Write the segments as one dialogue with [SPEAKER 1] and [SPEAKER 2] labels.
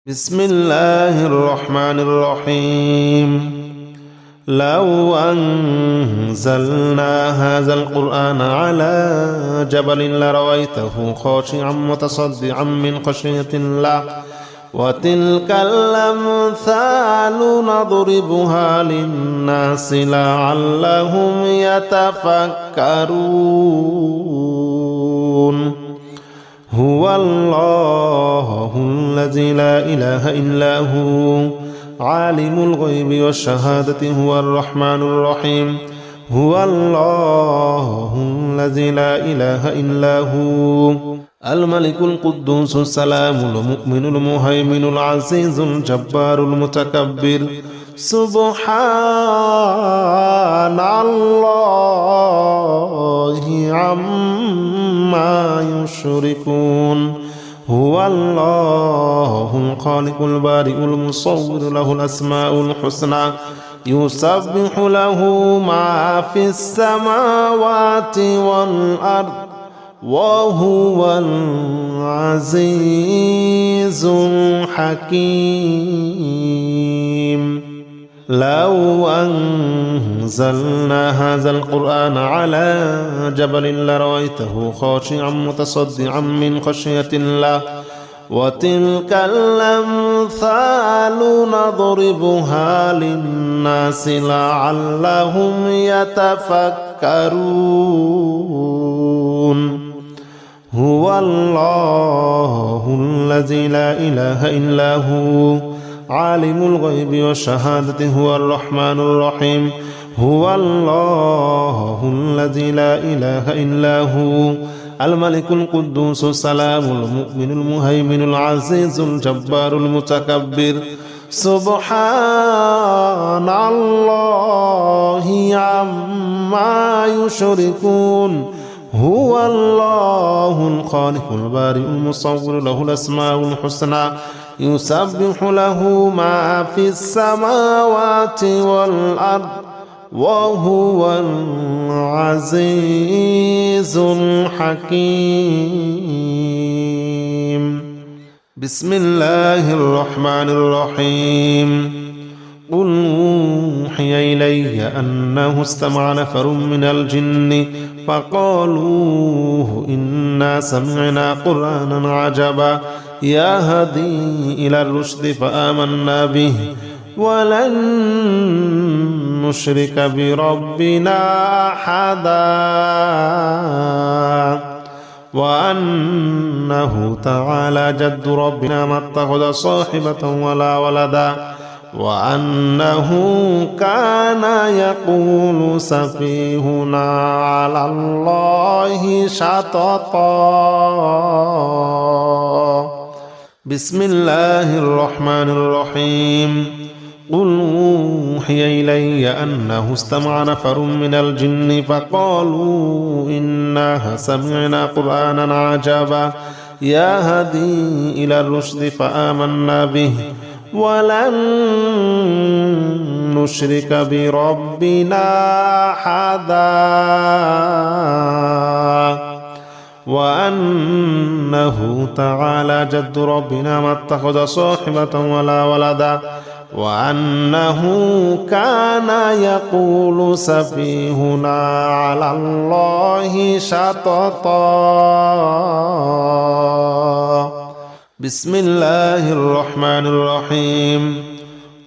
[SPEAKER 1] بسم الله الرحمن الرحيم. لو أنزلنا هذا القرآن على جبل لرأيته خاشعا متصدعا من خشية الله وتلك الأمثال نضربها للناس لعلهم يتفكرون. هو الله الذي لا إله إلا هو عالم الغيب والشهادة هو الرحمن الرحيم. هو الله الذي لا إله إلا هو الملك القدوس السلام المؤمن المهيمن العزيز الجبار المتكبر. سبحان الله عما يشركون. هو الله الخالق البارئ المصور له الأسماء الحسنى يسبح له ما في السماوات والأرض وهو العزيز الحكيم. لو أنزلنا هذا القرآن على جبل لرأيته خاشعا متصدعا من خشية الله وتلك الأمثال نضربها للناس لعلهم يتفكرون. هو الله الذي لا إله إلا هو عالم الغيب والشهادة هو الرحمن الرحيم. هو الله الذي لا إله إلا هو الملك القدوس السلام المؤمن المهيمن العزيز الجبار المتكبر. سبحان الله عما يشركون. هو الله الخالق البارئ المصور له الأسماء الحسنى يسبح له ما في السماوات والأرض وهو العزيز الحكيم. بسم الله الرحمن الرحيم. قل أوحي إلي أنه استمع نفر من الجن فقالوا إنا سمعنا قرآنا عجبا يهدي إلى الرشد فآمنا به ولن نشرك بربنا أحدا وأنه تعالى جد ربنا ما اتخذ صاحبة ولا ولدا وأنه كان يقول سفيهنا على الله شططا. بسم الله الرحمن الرحيم. قل أوحي إلي أنه استمع نفر من الجن فقالوا إنا سمعنا قرآنا عجبا يهدي إلى الرشد فآمنا به ولن نشرك بربنا أحدا وأنه تعالى جد ربنا ما اتخذ صاحبة ولا ولدا وأنه كان يقول سفيهنا على الله شططا. بسم الله الرحمن الرحيم.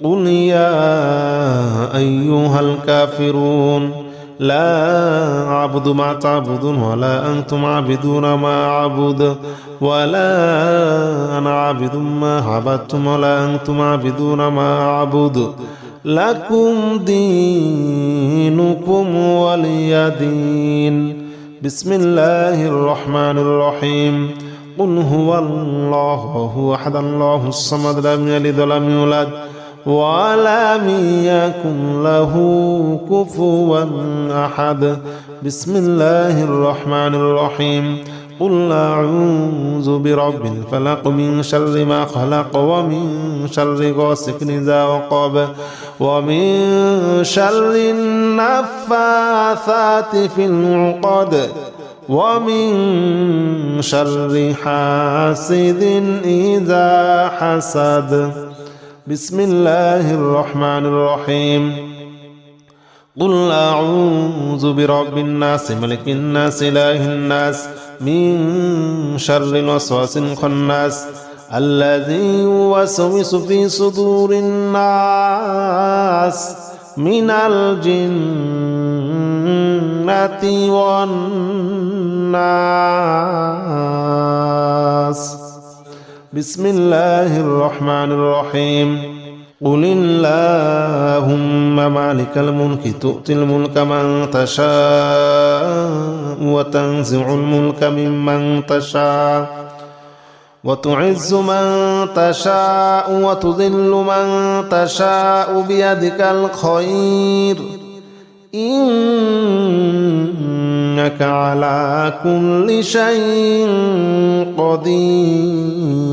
[SPEAKER 1] قل يا أيها الكافرون لا أعبد ما تعبدون ولا أنتم عابدون ما أعبد ولا أنا عابد ما عبدتم ولا أنتم عابدون ما أعبد لكم دينكم ولي دين. بسم الله الرحمن الرحيم. قل هو الله هو أحد الله الصمد لم يلد ولم يولد ولم يكن له كفوا أحد. بسم الله الرحمن الرحيم. قل أعوذ برب الفلق من شر ما خلق ومن شر غاسق إذا وقب ومن شر النفاثات في العقد ومن شر حاسد إذا حسد. بسم الله الرحمن الرحيم. قل أعوذ برب الناس ملك الناس إله الناس من شر الوسواس الخناس الذي يوسوس في صدور الناس من الجنة والناس. بسم الله الرحمن الرحيم. قل اللهم مالك الملك تؤتي الملك من تشاء وتنزع الملك ممن تشاء وتعز من تشاء وتذل من تشاء بيدك الخير إنك على كل شيء قدير.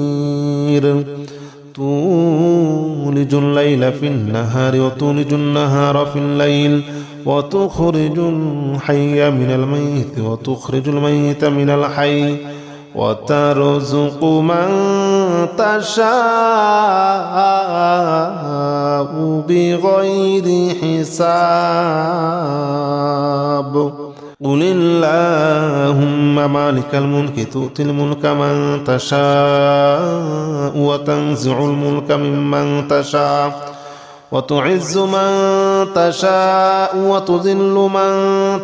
[SPEAKER 1] تولج الليل في النهار وتولج النهار في الليل وتخرج الحي من الميت وتخرج الميت من الحي وترزق من تشاء بغير حساب. قل اللهم مالك الملك تؤتي الملك من تشاء وتنزع الملك ممن تشاء وتعز من تشاء وتذل من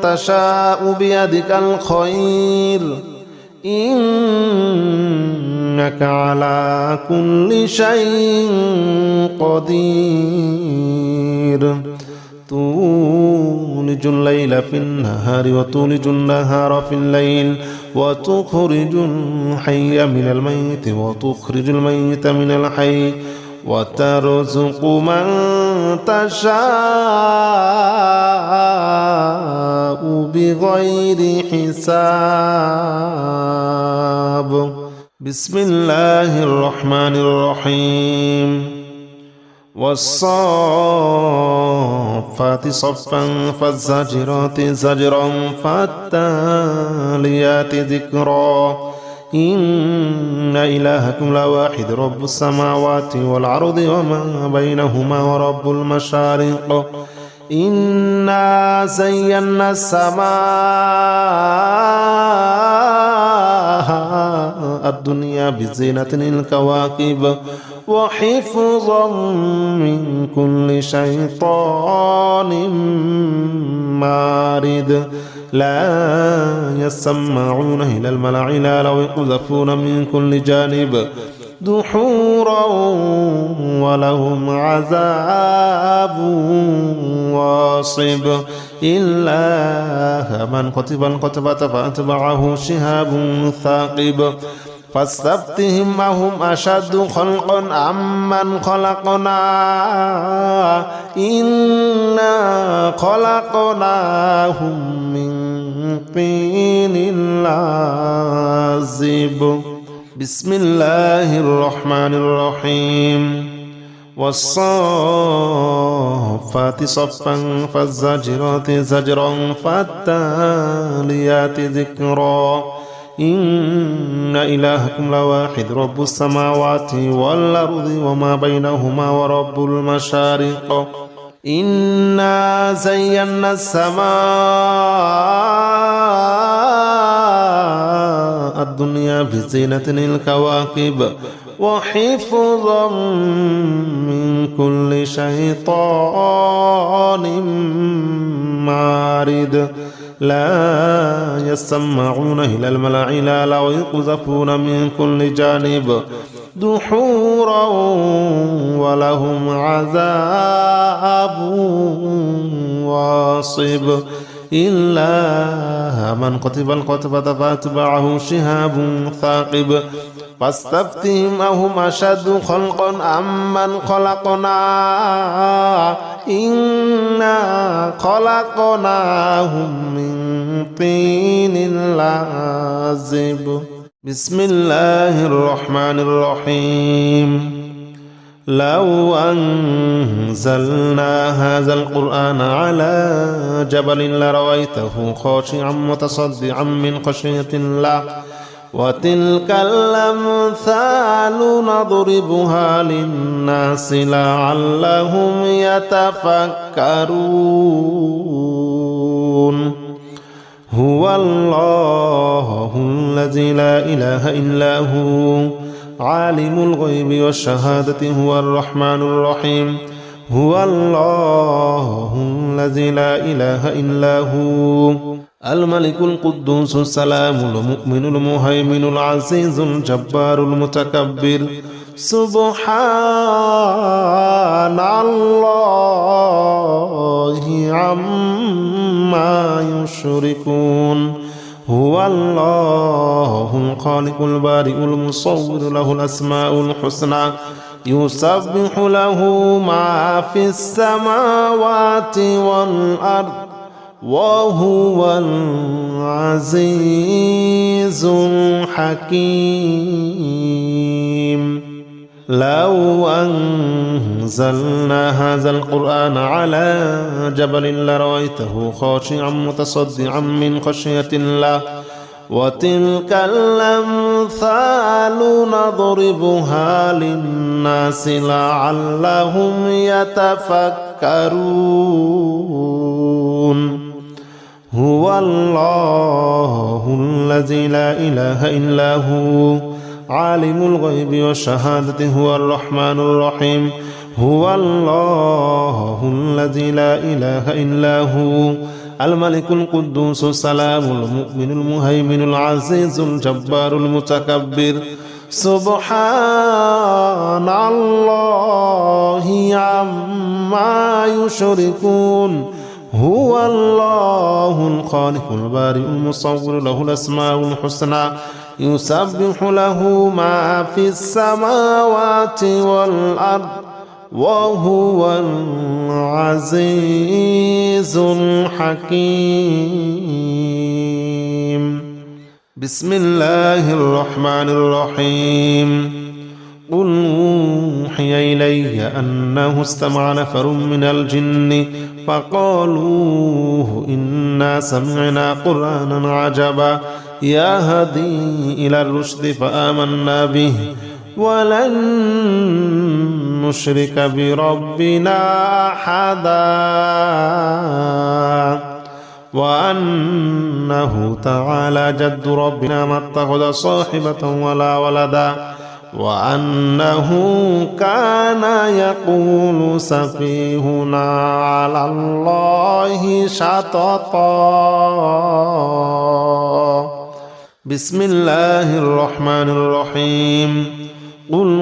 [SPEAKER 1] تشاء بيدك الخير إنك على كل شيء قدير. تولج الليل في النهار وتولج النهار في الليل وتخرج الحي من الميت وتخرج الميت من الحي وترزق من تشاء بغير حساب. بسم الله الرحمن الرحيم. والصافات صفا فالزاجرات زجرا فالتاليات ذكرا إن إلهكم لواحد رب السماوات والأرض وما بينهما ورب المشارق إنا زينا السماء الدنيا بزينة الكواكب وحفظا من كل شيطان مارد لا يسمعون إلى الملأ الأعلى ويقذفون من كل جانب دحورا ولهم عذاب واصب إلا من كتب الكتبة فأتبعه شهاب ثاقب فاستفتهم أهم أشد خلقا أمن خلقنا إنا خلقناهم من طين لازب. بسم الله الرحمن الرحيم. والصافات صفا فالزاجرات زجرا فالتاليات ذكرا إن إلهكم لواحد رب السماوات والأرض وما بينهما ورب المشارق إنا زينا السماء الدنيا بزينة الكواكب وحفظا من كل شيطان مارد لا يسمعون إلى الملأ الأعلى ويقذفون من كل جانب دحورا ولهم عذاب واصب إلا من كتب الكتبة فأتبعه شهاب ثاقب فاستفتهم أهم أشد خلقا أمن خلقنا إنا خلقناهم من طين لازب. بسم الله الرحمن الرحيم. لو أنزلنا هذا القرآن على جبل لرأيته خاشعا متصدعا من خشية الله وتلك الأمثال نضربها للناس لعلهم يتفكرون هو الله الذي لا إله إلا هو عالم الغيب والشهادة هو الرحمن الرحيم هو الله الذي لا إله إلا هو الملك القدوس السلام المؤمن المهيمن العزيز الجبار المتكبر سبحان الله عما يشركون هو الله الخالق البارئ المصور له الأسماء الحسنى يسبح له ما في السماوات والأرض وهو العزيز الحكيم لو أنزلنا هذا القرآن على جبل لرأيته خاشعا متصدعا من خشية الله وتلك الأمثال نضربها للناس لعلهم يتفكرون هو الله الذي لا إله إلا هو عالم الغيب والشهادة هو الرحمن الرحيم هو الله الذي لا إله إلا هو الملك القدوس السلام المؤمن المهيمن العزيز الجبار المتكبر سبحان الله عما يشركون هو الله الخالق البارئ المصور له الأسماء الحسنى يسبح له ما في السماوات والأرض وهو العزيز الحكيم بسم الله الرحمن الرحيم قل أوحي إلي أنه استمع نفر من الجن فقالوا إنا سمعنا قرآنا عجبا يهدي إلى الرشد فآمنا به ولن نشرك بربنا أحدا وأنه تعالى جد ربنا ما اتخذ صاحبة ولا ولدا وأنه كان يقول سفيهنا على الله شططا بسم الله الرحمن الرحيم قل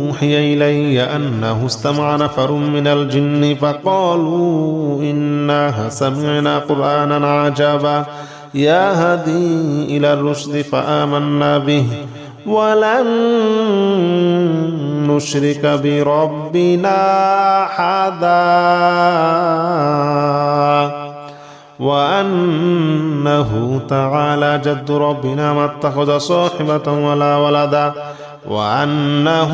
[SPEAKER 1] أوحي إلي أنه استمع نفر من الجن فقالوا إنا سمعنا قرآنا عجبا يهدي إلى الرشد فآمنا به ولن نشرك بربنا أحدا وأنه تعالى جد ربنا ما اتخذ صاحبة ولا ولدا وأنه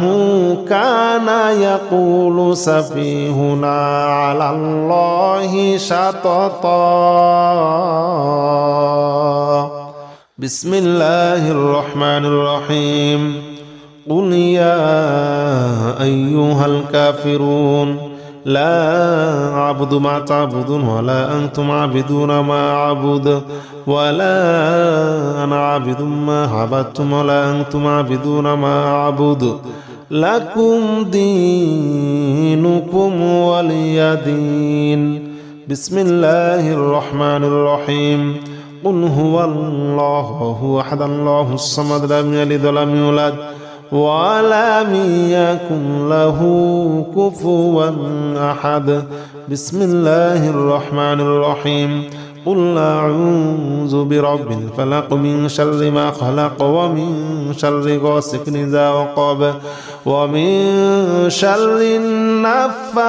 [SPEAKER 1] كان يقول سفيهنا على الله شططا بسم الله الرحمن الرحيم قل يا أيها الكافرون لا أعبد ما تعبدون ولا أنتم عابدون ما أعبد ولا أنا عابد ما عبدتم ولا أنتم عابدون ما أعبد لكم دينكم ولي دين بسم الله الرحمن الرحيم قل هو الله هو أحد الله الصمد لم يلد ولم يولد ولم يكن له كفوا أحد بسم الله الرحمن الرحيم قل أعوذ برب الفلق من شر ما خلق ومن شر غاسق إذا وقب ومن شر النفاثات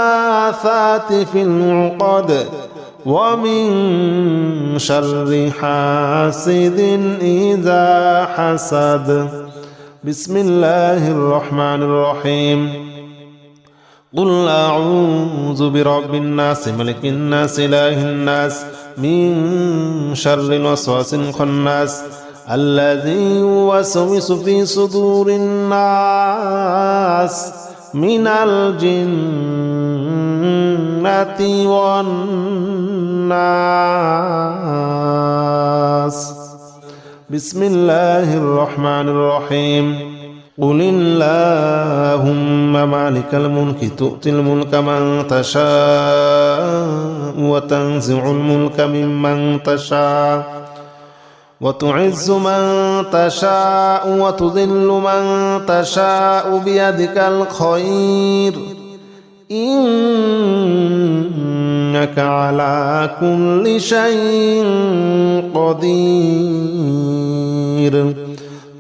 [SPEAKER 1] في العقد ومن شر حاسد إذا حسد بسم الله الرحمن الرحيم قل أعوذ برب الناس ملك الناس إله الناس من شر الوسواس الخناس الذي يوسوس في صدور الناس من الجنة والناس بسم الله الرحمن الرحيم قل اللهم مالك الملك تؤتي الملك من تشاء وتنزع الملك ممن تشاء وتعز من تشاء وتذل من تشاء بيدك الخير إنك على كل شيء قدير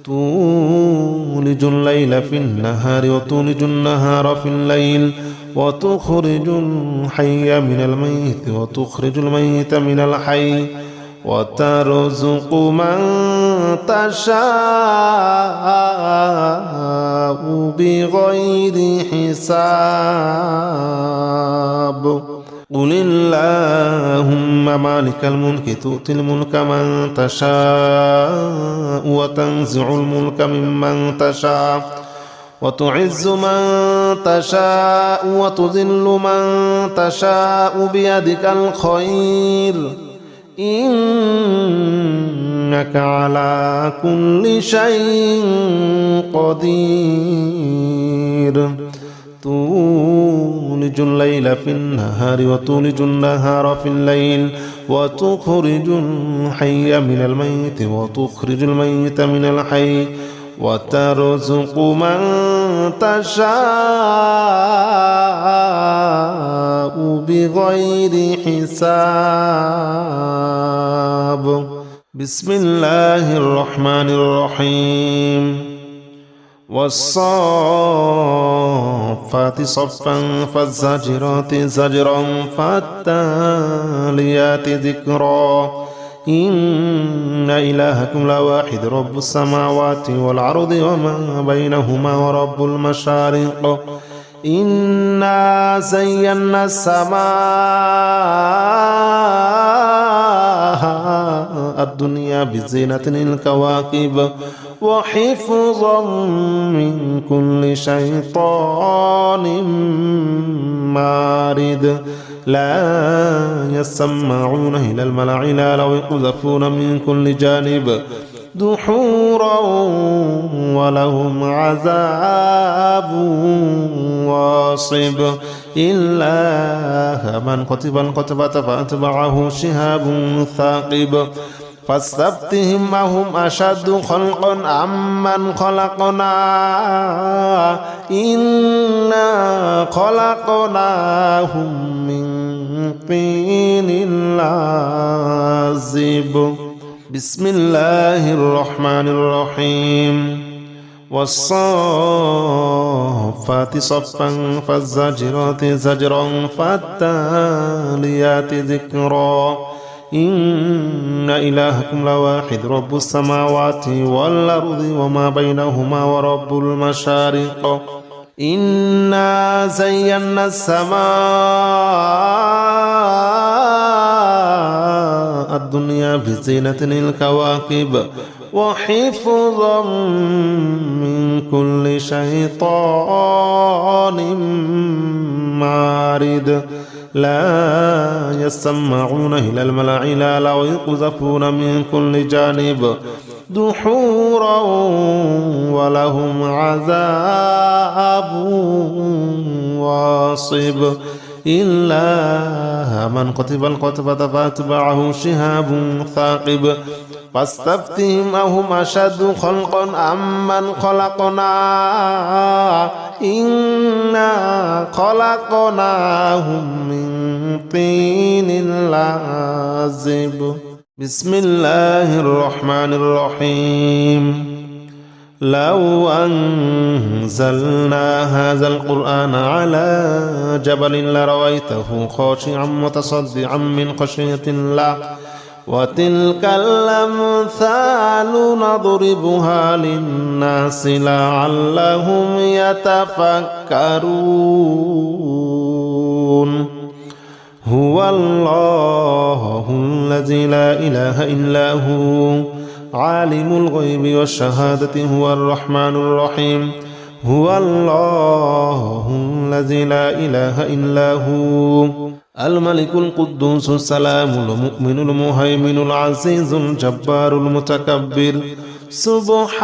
[SPEAKER 1] تولج الليل في النهار وتولج النهار في الليل وتخرج الحي من الميت وتخرج الميت من الحي وترزق من تشاء بغير حساب قل اللهم مالك الملك تؤتي الملك من تشاء وتنزع الملك ممن تشاء وتعز من تشاء وتذل من تشاء بيدك الخير إنك على كل شيء قدير تولج الليل في النهار وتولج النهار في الليل وتخرج الحي من الميت وتخرج الميت من الحي وترزق من تشاء بغير حساب بسم الله الرحمن الرحيم والصافات صفا فالزاجرات زجرا فالتاليات ذكرا إن إلهكم لواحد رب السماوات والأرض وما بينهما ورب المشارق إنا زينا السماء الدنيا بزينة الكواكب وحفظا من كل شيطان مارد لا يسمعون إلى الملأ الأعلى ويقذفون من كل جانب دحورا ولهم عذاب واصب إلا من كتب الكتبة فأتبعه شهاب ثاقب فاستفتهم أهم أشد خلقا أمن خلقنا إنا خلقناهم من طين لازب بسم الله الرحمن الرحيم والصافات صفا فالزاجرات زجرا فالتاليات ذكرا إن إلهكم لواحد رب السماوات والأرض وما بينهما ورب المشارق إنا زينا السماء الدنيا بزينة الكواكب وحفظا من كل شيطان مارد لا يسمعون إلى الملأ الأعلى ويقذفون من كل جانب دحورا ولهم عذاب واصب إلا من كتب الكتبة فأتبعه شهاب ثاقب فاستفتهم أهم أشد خلقا أمن خلقنا إنا خلقناهم من طين لازب بسم الله الرحمن الرحيم لو أنزلنا هذا القرآن على جبل لرأيته خاشعا متصدعا من خشية الله وتلك الأمثال نضربها للناس لعلهم يتفكرون هو الله الذي لا إله إلا هو عالم الغيب والشهادة هو الرحمن الرحيم هو الله الذي لا إله إلا هو الملك القدوس السلام المؤمن المهيمن العزيز الجبار المتكبر سبحان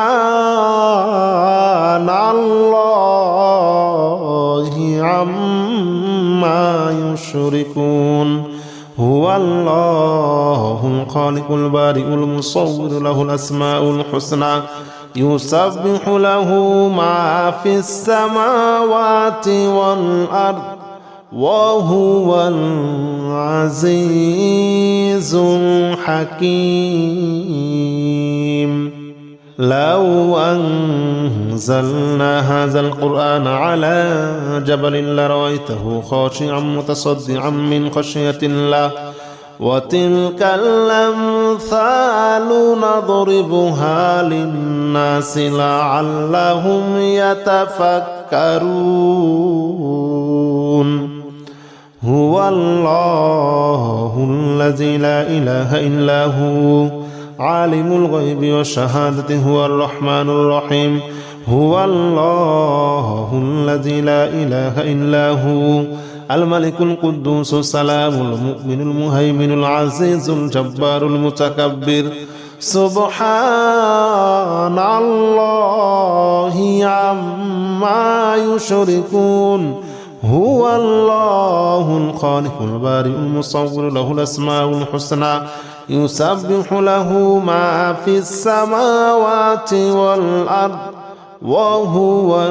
[SPEAKER 1] الله عما يشركون هو الله الخالق البارئ المصور له الأسماء الحسنى يسبح له ما في السماوات والأرض وهو العزيز الحكيم لو أنزلنا هذا القرآن على جبل لرأيته خاشعا متصدعا من خشية الله وتلك الأمثال نضربها للناس لعلهم يتفكرون هو الله الذي لا إله إلا هو عالم الغيب والشهادة هو الرحمن الرحيم هو الله الذي لا إله إلا هو الملك القدوس السلام المؤمن المهيمن العزيز الجبار المتكبر سبحان الله عما يشركون هو الله الخالق البارئ المصور له الأسماء الحسنى يسبح له ما في السماوات والأرض وهو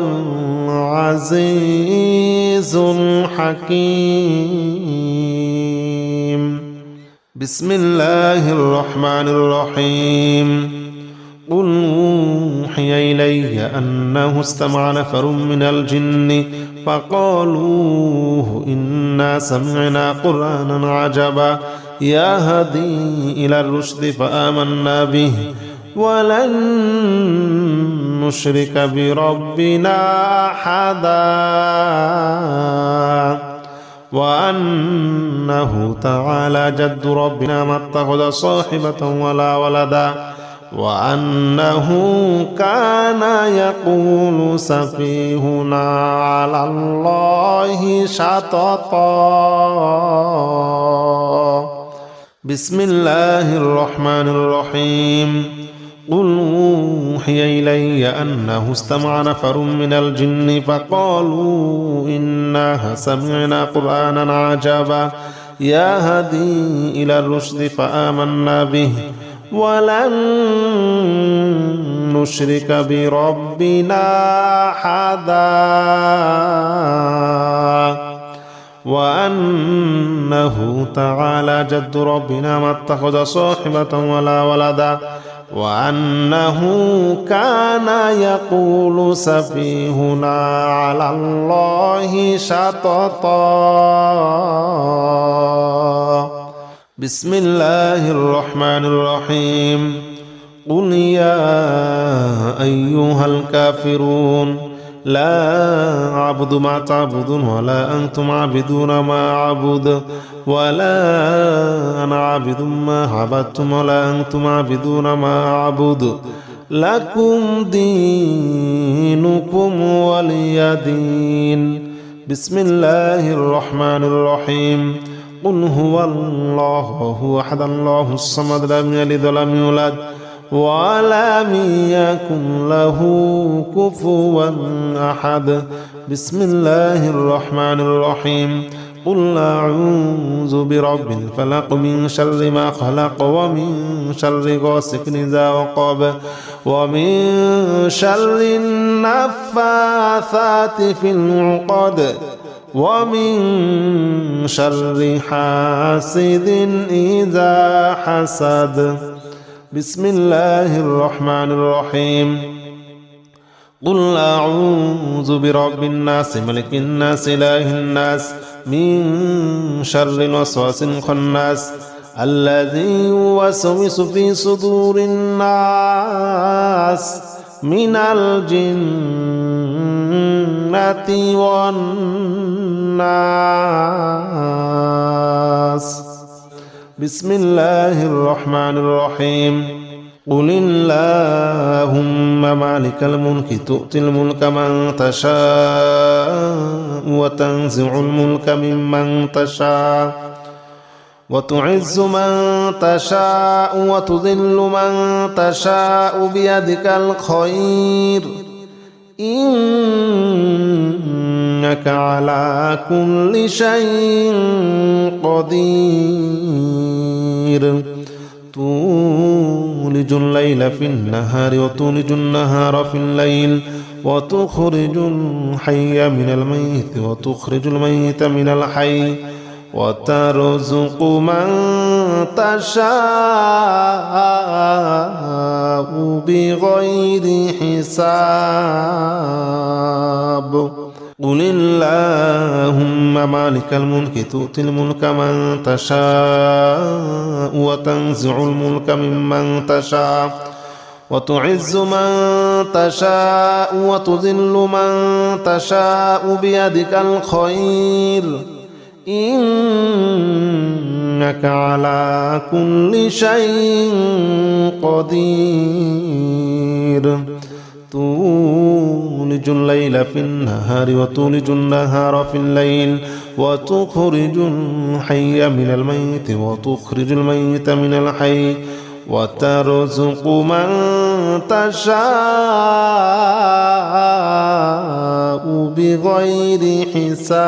[SPEAKER 1] العزيز الحكيم بسم الله الرحمن الرحيم قل أوحي إلي أنه استمع نفر من الجن فقالوا إنا سمعنا قرآنا عجبا يهدي إلى الرشد فآمنا به ولن نشرك بربنا أحدا وأنه تعالى جد ربنا ما اتخذ صاحبة ولا ولدا وأنه كان يقول سفيهنا على الله شططا بسم الله الرحمن الرحيم قل أوحي إلي أنه استمع نفر من الجن فقالوا إنا سمعنا قرآنا عجبا يهدي إلى الرشد فآمنا به ولن نشرك بربنا أحدا وأنه تعالى جد ربنا ما اتخذ صاحبة ولا ولدا وأنه كان يقول سفيهنا على الله شططا بسم الله الرحمن الرحيم قل يا أيها الكافرون لا أعبد ما تعبدون ولا أنتم عابدون ما أعبد ولا أنا عابد ما عبدتم ولا أنتم عابدون ما أعبد لكم دينكم ولي دين بسم الله الرحمن الرحيم قل هو الله هو أحد الله الصمد لم يلد ولم يولد ولم يكن له كفوا أحد بسم الله الرحمن الرحيم قل أعوذ برب الفلق من شر ما خلق ومن شر غاسق إذا وقب ومن شر النفاثات في العقد ومن شر حاسد إذا حسد بسم الله الرحمن الرحيم قل أعوذ برب الناس ملك الناس إله الناس من شر الوسواس الخناس الذي يوسوس في صدور الناس من الجنة والناس. بسم الله الرحمن الرحيم. قل اللهم مالك الملك تؤتي الملك من تشاء وتنزع الملك ممن تشاء وتعز من تشاء وتذل من تشاء بيدك الخير إنك على كل شيء قدير. تولج الليل في النهار وتولج النهار في الليل وتخرج الحي من الميت وتخرج الميت من الحي وترزق من تشاء بغير حساب. قل اللهم مالك الملك تؤتي الملك من تشاء وتنزع الملك ممن تشاء وتعز من تشاء وتذل من تشاء بيدك الخير إنك على كل شيء قدير. تولج الليل في النهار وتولج النهار في الليل وتخرج الحي من الميت وتخرج الميت من الحي وترزق من تشاء بغير حساب.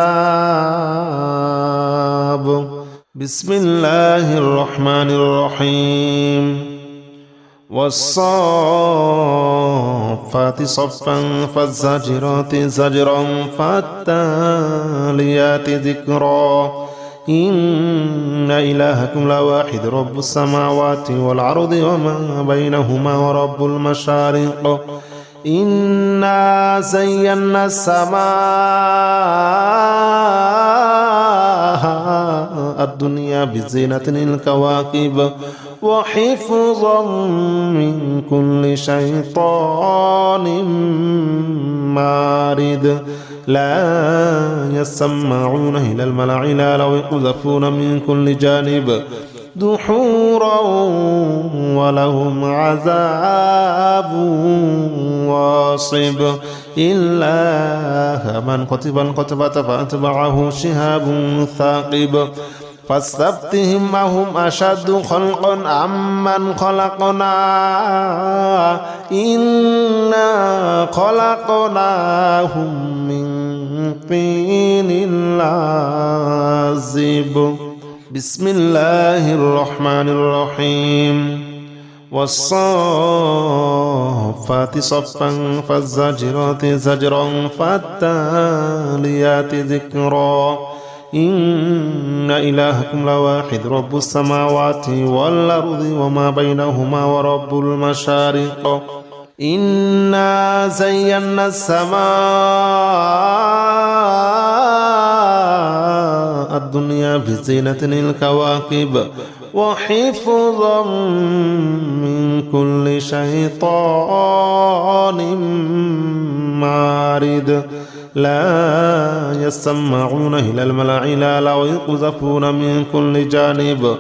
[SPEAKER 1] بسم الله الرحمن الرحيم. والصافات صفا فالزاجرات زجرا فالتاليات ذكرا إن إلهكم لواحد رب السماوات والأرض وما بينهما ورب المشارق. إنا زينا السماء الدنيا بزينة الكواكب وحفظا من كل شيطان مارد. لا يسمعون إلى الملأ الأعلى ويقذفون من كل جانب دحورا ولهم عذاب واصب. إلا من كتب الكتبة فأتبعه شهاب ثاقب. فاستفتهم أهم أشد خلقا أمن خلقنا إنا خلقناهم من طين لازب. بسم الله الرحمن الرحيم. والصافات صفا فالزاجرات زجرا فالتاليات ذكرا إن إلهكم لواحد رب السماوات والأرض وما بينهما ورب المشارق. إنا زينا السماء الدنيا بزينة الكواكب وحفظا من كل شيطان مارد. لا يسمعون إلى الملأ الأعلى ويقذفون من كل جانب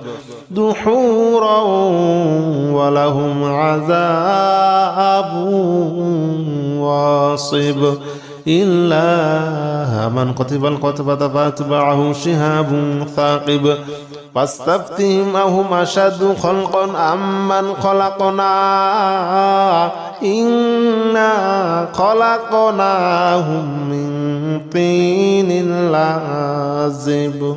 [SPEAKER 1] دحورا ولهم عذاب واصب. إلا من كتب الكتبة فأتبعه شهاب ثاقب. فاستفتهم أهم أشد خلقا أمن خلقنا إنا خلقناهم من طين لازب.